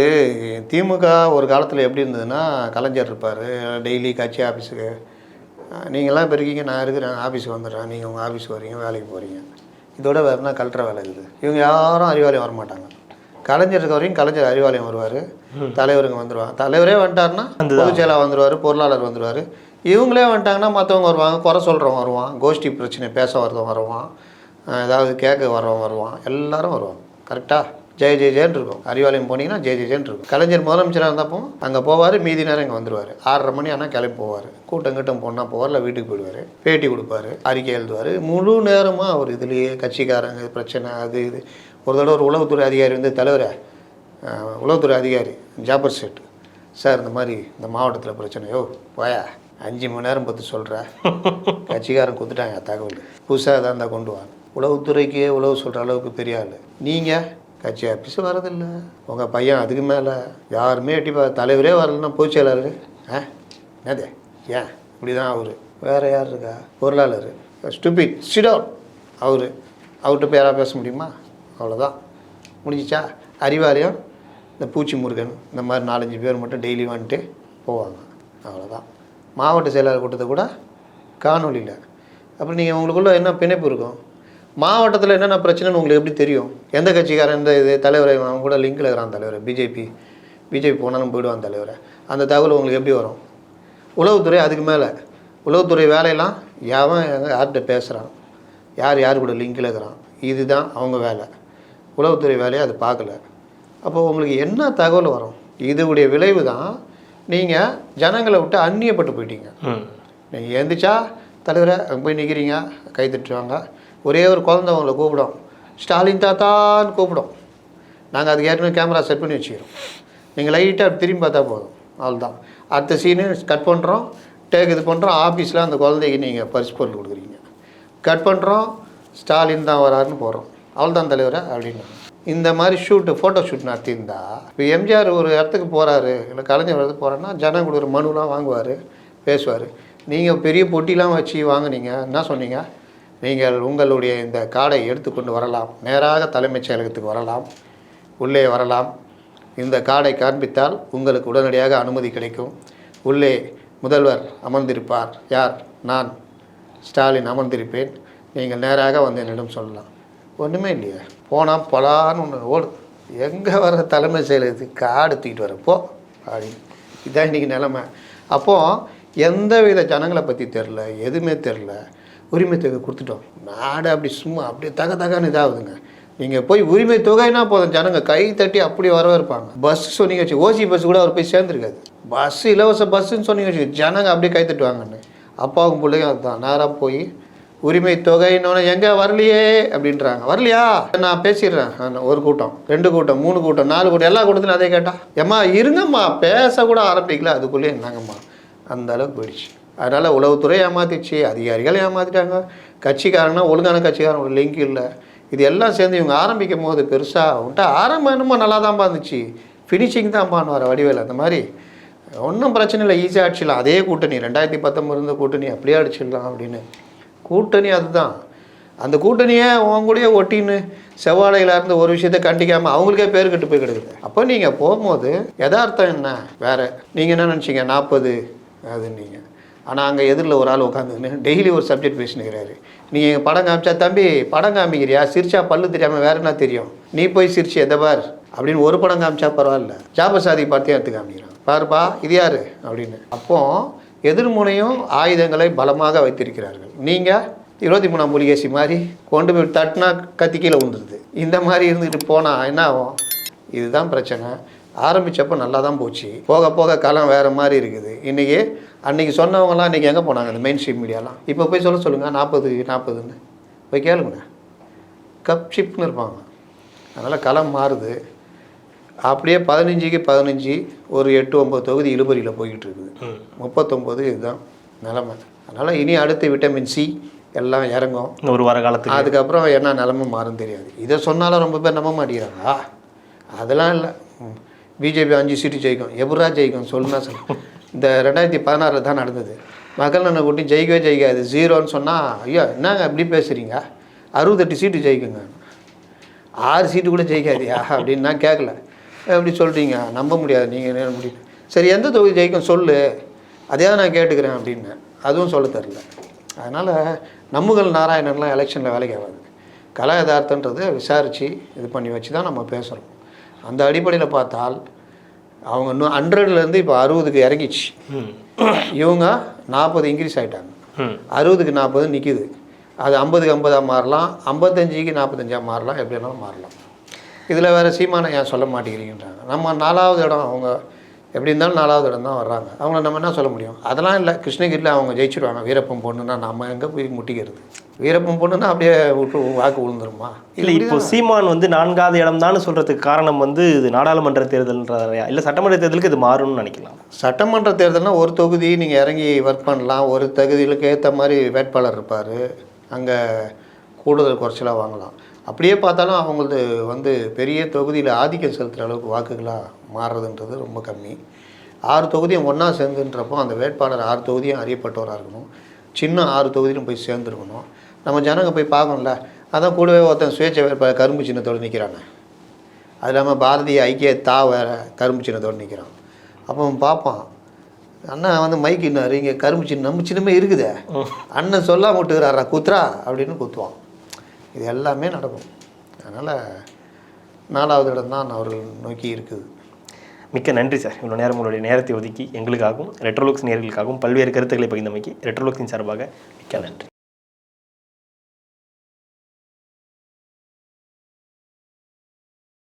திமுக ஒரு காலத்தில் எப்படி இருந்ததுன்னா, கலைஞர் இருப்பார், டெய்லி கட்சி ஆஃபீஸுக்கு நீங்கள்லாம் இப்போ இருக்கீங்க, நான் இருக்கிறேன், ஆஃபீஸுக்கு வந்துடுறேன், நீங்கள் உங்கள் ஆஃபீஸுக்கு வரீங்க, வேலைக்கு போகிறீங்க. இதோட வேறுனா கல்ட்டுற வேலை இருக்குது. இவங்க யாரும் அறிவாலயம் வரமாட்டாங்க. கலைஞர் இருக்க வரைக்கும் கலைஞர் அறிவாலயம் வருவார், தலைவருங்க வந்துடுவாங்க. தலைவரே வந்துட்டாருன்னா பொதுச் செயலாளர் வந்துடுவார், பொருளாளர் வந்துடுவார். இவங்களே வந்துட்டாங்கன்னா மற்றவங்க வருவாங்க, குறை சொல்கிறவங்க வருவான், கோஷ்டி பிரச்சனை பேச வரவங்க வருவான், ஏதாவது கேட்க வரவங்க வருவான், எல்லோரும் வருவாங்க. கரெக்டாக ஜெய ஜெய ஜெயன்னு இருக்கும். அறிவாலயம் போனீங்கன்னா ஜெய ஜெய ஜெயன்னு இருக்கும். கலைஞர் முதலமைச்சராக இருந்தப்போ அங்கே போவார், மீதி நேரம் இங்கே வந்துடுவார். 6:30 மணி ஆனால் கிளம்பி போவார். கூட்டம் போனால் போவார், இல்லை வீட்டுக்கு போயிடுவார், பேட்டி கொடுப்பார், அறிக்கை எழுதுவார். முழு நேரமாக அவர் இதுலேயே கட்சிக்காரங்க பிரச்சனை அது இது. ஒரு தடவை ஒரு உளவுத்துறை அதிகாரி வந்து, தலைவரை உளவுத்துறை அதிகாரி ஜாபர் செட் சார், இந்த மாதிரி இந்த மாவட்டத்தில் பிரச்சனையோ போயா 5 மணி நேரம் பார்த்து சொல்கிற, கட்சிக்காரன் கொடுத்துட்டாங்க தகவல், புதுசாக எதாக இருந்தால் கொண்டு வாங்க. உளவுத்துறைக்கே உளவு சொல்கிற அளவுக்கு பெரிய ஆள் நீங்கள். கட்சி ஆஃபீஸு வரதில்லை, உங்கள் பையன் அதுக்கு மேலே யாருமே எட்டிப்பா, தலைவரே வரலன்னா பொதுச் செயலாளர் என்னது ஏன் இப்படி தான் அவர். வேறு யார் இருக்கா? பொருளாளர் ஸ்டூபிட் சிடவுன், அவர்கிட்ட போய் யாராவது பேச முடியுமா? அவ்வளோதான், முடிஞ்சிச்சா. அறிவாலயம் இந்த பூச்சி முருகன் இந்த மாதிரி 4-5 பேர் மட்டும் டெய்லி வந்துட்டு போவாங்க, அவ்வளோதான். மாவட்ட செயலாளர் கூட்டத்தை கூட காணொலியில். அப்புறம் நீங்கள் உங்களுக்குள்ள என்ன பிணைப்பு இருக்கும்? மாவட்டத்தில் என்னென்ன பிரச்சனைன்னு உங்களுக்கு எப்படி தெரியும்? எந்த கட்சிக்காரன் இந்த இது தலைவரை அவங்க கூட லிங்கில் இருக்கிறான் தலைவர், பிஜேபி போனாலும் போயிடுவான் தலைவரை, அந்த தகவல் உங்களுக்கு எப்படி வரும்? உளவுத்துறை அதுக்கு மேலே. உளவுத்துறை வேலையெல்லாம் யார்கிட்ட பேசுகிறான், யார் கூட லிங்கில் இருக்கிறான், இதுதான் அவங்க வேலை. உளவுத்துறை வேலையை அது பார்க்கல. அப்போ உங்களுக்கு என்ன தகவல் வரும்? இதுடைய விளைவு தான் நீங்கள் ஜனங்களை விட்டு அந்நியப்பட்டு போயிட்டீங்க. நீங்கள் எழுந்திரிச்சா தலைவரை போய் நிற்கிறீங்க, கை தட்டுவாங்க. ஒரே ஒரு குழந்தை அவங்கள கூப்பிடும், ஸ்டாலின் தாத்தான்னு கூப்பிடும். நாங்கள் அதுக்கு ஏற்கனவே கேமரா செட் பண்ணி வச்சுக்கிறோம். நீங்கள் லைட்டாக திரும்பி பார்த்தா போதும், அவ்வளோதான். அடுத்த சீனு கட் பண்ணுறோம், டேக் இது பண்ணுறோம். ஆஃபீஸில் அந்த குழந்தைக்கு நீங்கள் பரிசு பொருள் கொடுக்குறீங்க, கட் பண்ணுறோம், ஸ்டாலின் தான் வராருன்னு போகிறோம், அவ்வளோதான் தலைவரை அப்படின்னு. இந்த மாதிரி ஃபோட்டோ ஷூட் நடத்தியிருந்தா, இப்போ எம்ஜிஆர் ஒரு இடத்துக்கு போகிறாரு, இல்லை கலைஞர் இடத்துக்கு போகிறாருன்னா ஜனம் கொடுக்குற மனுலாம் வாங்குவார், பேசுவார். நீங்கள் பெரிய பொட்டிலாம் வச்சு வாங்குனீங்க, என்ன சொன்னீங்க? நீங்கள் உங்களுடைய இந்த கார்டை எடுத்துக்கொண்டு வரலாம், நேராக தலைமைச் செயலகத்துக்கு வரலாம், உள்ளே வரலாம். இந்த கார்டை காண்பித்தால் உங்களுக்கு உடனடியாக அனுமதி கிடைக்கும். உள்ளே முதல்வர் அமர்ந்திருப்பார். யார்? நான் ஸ்டாலின் அமர்ந்திருப்பேன். நீங்கள் நேராக வந்து என்னிடம் சொல்லலாம். ஒன்றுமே இல்லையே, போனால் பலான்னு ஒன்று ஓடு, எங்கே வர தலைமை செயலகத்துக்கு காடு தூக்கிட்டு வரப்போ அப்படின்னு. இதுதான் இன்றைக்கி நிலமை. அப்போது எந்த வித ஜனங்களை பற்றி தெரில, எதுவுமே தெரில, உரிமை தொகை கொடுத்துட்டோம், நாடு அப்படி சும்மா அப்படியே தகன்னு இதாகுதுங்க. நீங்கள் போய் உரிமை தொகைனா போதும், ஜனங்க கை தட்டி அப்படி வரவேற்பாங்க. பஸ் சொன்னீங்க வச்சு, ஓசி பஸ் கூட அவர் போய் சேர்ந்துருக்காது. பஸ் இலவச பஸ்ஸுன்னு சொன்னீங்க வச்சு, ஜனங்க அப்படியே கை தட்டுவாங்கன்னு. அப்பாவுக்கும் பிள்ளைங்க அதுதான், நேராக போய் உரிமை தொகைன்னு எங்கே வரலையே அப்படின்றாங்க. வரலையா, நான் பேசிடுறேன். ஒரு கூட்டம், 2 கூட்டம், 3 கூட்டம், 4 கூட்டம், எல்லா கூட்டத்திலும் அதே கேட்டா, ஏம்மா இருங்கம்மா பேசக்கூட ஆரம்பிக்கல, அதுக்குள்ளேயே என்னங்கம்மா, அந்த அளவுக்கு போயிடுச்சு. அதனால் உளவுத்துறை ஏமாத்திடுச்சு, அதிகாரிகள் ஏமாற்றிட்டாங்க, கட்சிக்காரங்கன்னா ஒழுங்கான கட்சிக்காரன் ஒரு லிங்க் இல்லை. இது எல்லாம் சேர்ந்து இவங்க ஆரம்பிக்கும் போது பெருசாக உன்ட்ட ஆரம்பம் என்னமோ நல்லா தான் இருந்துச்சு, ஃபினிஷிங் தான் பண்ணுவார் வடிவேல். அந்த மாதிரி ஒன்றும் பிரச்சனை இல்லை, ஈஸியாக அடிச்சிடலாம். அதே கூட்டணி 2019 இருந்த கூட்டணி அப்படியே அடிச்சிடலாம் அப்படின்னு. கூட்டணி அதுதான். அந்த கூட்டணியை உங்களுடைய ஒட்டின்னு செவ்வாழையில் இருந்து ஒரு விஷயத்தை கண்டிக்காமல் அவங்களுக்கே பேர் கட்டு போய் கிடக்குது. அப்போ நீங்கள் போகும்போது யதார்த்தம் என்ன வேறு. நீங்கள் என்ன நினச்சிங்க 40 அதுன்னு நீங்கள், ஆனால் அங்கே எதிரில் ஒரு ஆள் உட்காந்துன்னு டெய்லி ஒரு சப்ஜெக்ட் பேசினுக்கிறாரு. நீங்கள் எங்கள் படம் காமிச்சா, தம்பி படம் காமிக்கிறியா, சிரிச்சா பல்லு தெரியாமல் வேறு என்ன தெரியும், நீ போய் சிரிச்சு எதை பார் அப்படின்னு ஒரு படம் காமிச்சா பரவாயில்ல, ஜாபசாதி பார்த்தியும் எடுத்து காமிக்கிறான், பாருப்பா இது யார் அப்படின்னு. அப்போது எதிர்முனையும் ஆயுதங்களை பலமாக வைத்திருக்கிறார்கள். நீங்கள் 23ஆம் புலிகேசி மாதிரி கொண்டு போய் தட்டினா கத்தி கீழே விழுந்துருது. இந்த மாதிரி இருந்துக்கிட்டு போனால் என்ன ஆகும்? இதுதான் பிரச்சனை. ஆரம்பித்தப்போ நல்லா தான் போச்சு, போக போக காலம் வேறு மாதிரி இருக்குது. இன்றைக்கி அன்றைக்கி சொன்னவங்கலாம் இன்றைக்கி எங்கே போனாங்க? இந்த மெயின் ஸ்ட்ரீம் மீடியாலாம் இப்போ போய் சொல்லுங்கள் 40 போய் கேளுங்க, கப் ஷிப்னு இருப்பாங்க. அதனால் களம் மாறுது. அப்படியே 15க்கு 15 ஒரு 8-9 தொகுதி இழுபறியில் போய்கிட்டு இருக்குது. 39 இதுதான் நிலமை. அதனால் இனி அடுத்து விட்டமின் சி எல்லாம் இறங்கும் ஒரு வார காலத்துக்கு. அதுக்கப்புறம் என்ன நிலமை மாறும் தெரியாது. இதை சொன்னாலும் ரொம்ப பேர் நம்ப மாட்டேங்கிறாங்களா? அதெல்லாம் இல்லை. பிஜேபி 5 சீட்டு ஜெயிக்கும். எப்படா ஜெயிக்கும் சொல்லுன்னா சொல்ல. இந்த 2016 தான் நடந்தது. மகள் நன்னை கூட்டி ஜெயிக்கவே ஜெயிக்காது, 0ன்னு சொன்னால், ஐயோ என்னங்க அப்படி பேசுகிறீங்க, 68 சீட்டு ஜெயிக்குங்க, 6 சீட்டு கூட ஜெயிக்காதியா அப்படின்னு நான் கேட்கல. எப்படி சொல்கிறீங்க, நம்ப முடியாது, நீங்கள் என்ன முடியும், சரி எந்த தொகுதி ஜெயிக்கும் சொல்லு, அதே நான் கேட்டுக்கிறேன் அப்படின்னு. அதுவும் சொல்ல தரல. அதனால் நம்முகள் நாராயணன்லாம் எலெக்ஷனில் வேலைக்கு ஆகாது. கலா யதார்த்தன்றதை விசாரித்து இது பண்ணி வச்சு தான் நம்ம பேசுகிறோம். அந்த அடிப்படையில் பார்த்தால் அவங்க இன்னும் 100லேருந்து இப்போ 60க்கு இறங்கிச்சு. இவங்க 40 இன்க்ரீஸ் ஆகிட்டாங்க. 60க்கு 40 நிற்கிது. அது 50க்கு 50 மாறலாம், 55க்கு 45 மாறலாம், எப்படி வேணாலும் மாறலாம். இதில் வேறு சீமானை ஏன் சொல்ல மாட்டேங்கிறீங்கன்றாங்க. நம்ம 4வது இடம், அவங்க எப்படி இருந்தாலும் 4வது இடம் தான் வர்றாங்க. அவங்கள நம்ம என்ன சொல்ல முடியும்? அதெல்லாம் இல்லை, கிருஷ்ணகிரியில் அவங்க ஜெயிச்சிடுவாங்க. வீரப்பன் பொண்ணுன்னா நம்ம எங்கே போய் முட்டிக்கிறது? வீரப்பன் பொண்ணுன்னா அப்படியே விட்டு வாக்கு விழுந்துருமா? இல்லை, இப்போ சீமான் வந்து 4வது இடம் தான் சொல்கிறதுக்கு காரணம் வந்து இது நாடாளுமன்ற தேர்தல்ன்றதையா, இல்லை சட்டமன்ற தேர்தலுக்கு இது மாறும்னு நினைக்கலாம்? சட்டமன்ற தேர்தல்னால் ஒரு தொகுதி நீங்கள் இறங்கி ஒர்க் பண்ணலாம், ஒரு தொகுதிகளுக்கு ஏற்ற மாதிரி வேட்பாளர் இருப்பார், அங்கே கூடுதல் குறைச்சலாக வாங்கலாம். அப்படியே பார்த்தாலும் அவங்களது வந்து பெரிய தொகுதியில் ஆதிக்கம் செலுத்துகிற அளவுக்கு வாக்குகளாக மாறுறதுன்றது ரொம்ப கம்மி. 6 தொகுதியும் ஒன்றா சேர்ந்துன்றப்போ அந்த வேட்பாளர் 6 தொகுதியும் அறியப்பட்டவராக இருக்கணும், சின்ன 6 தொகுதியிலும் போய் சேர்ந்துருக்கணும். நம்ம ஜனங்க போய் பார்க்கணும்ல. அதான் கூடவே ஒருத்தன் சுயேட்சை வேட்பாளர் கரும்பு சின்னத்தோடு நிற்கிறானே, அது இல்லாமல் பாரதிய ஐக்கிய வேறு கரும்பு சின்னத்தோடு நிற்கிறான். அப்போ பார்ப்பான், அண்ணன் வந்து மைக்கின்னாரு, இங்கே கரும்பு சின்னம் நம்ம சின்னமே இருக்குதே, அண்ணன் சொல்லாம விட்டுக்கிறாரா குத்துறா அப்படின்னு குத்துவான். இது எல்லாமே நடக்கும். அதனால் 4வது இடம் தான் அவர்கள் நோக்கி இருக்குது. மிக்க நன்றி சார், இவ்வளோ நேரம் உங்களுடைய நேரத்தை ஒதுக்கி எங்களுக்காகவும் ரெட்ரோலுக்ஸ் நேயர்களுக்காகவும் பல்வேறு கருத்துக்களை பகிர்ந்தமைக்கு ரெட்ரோலுக்ஸின் சார்பாக மிக்க நன்றி.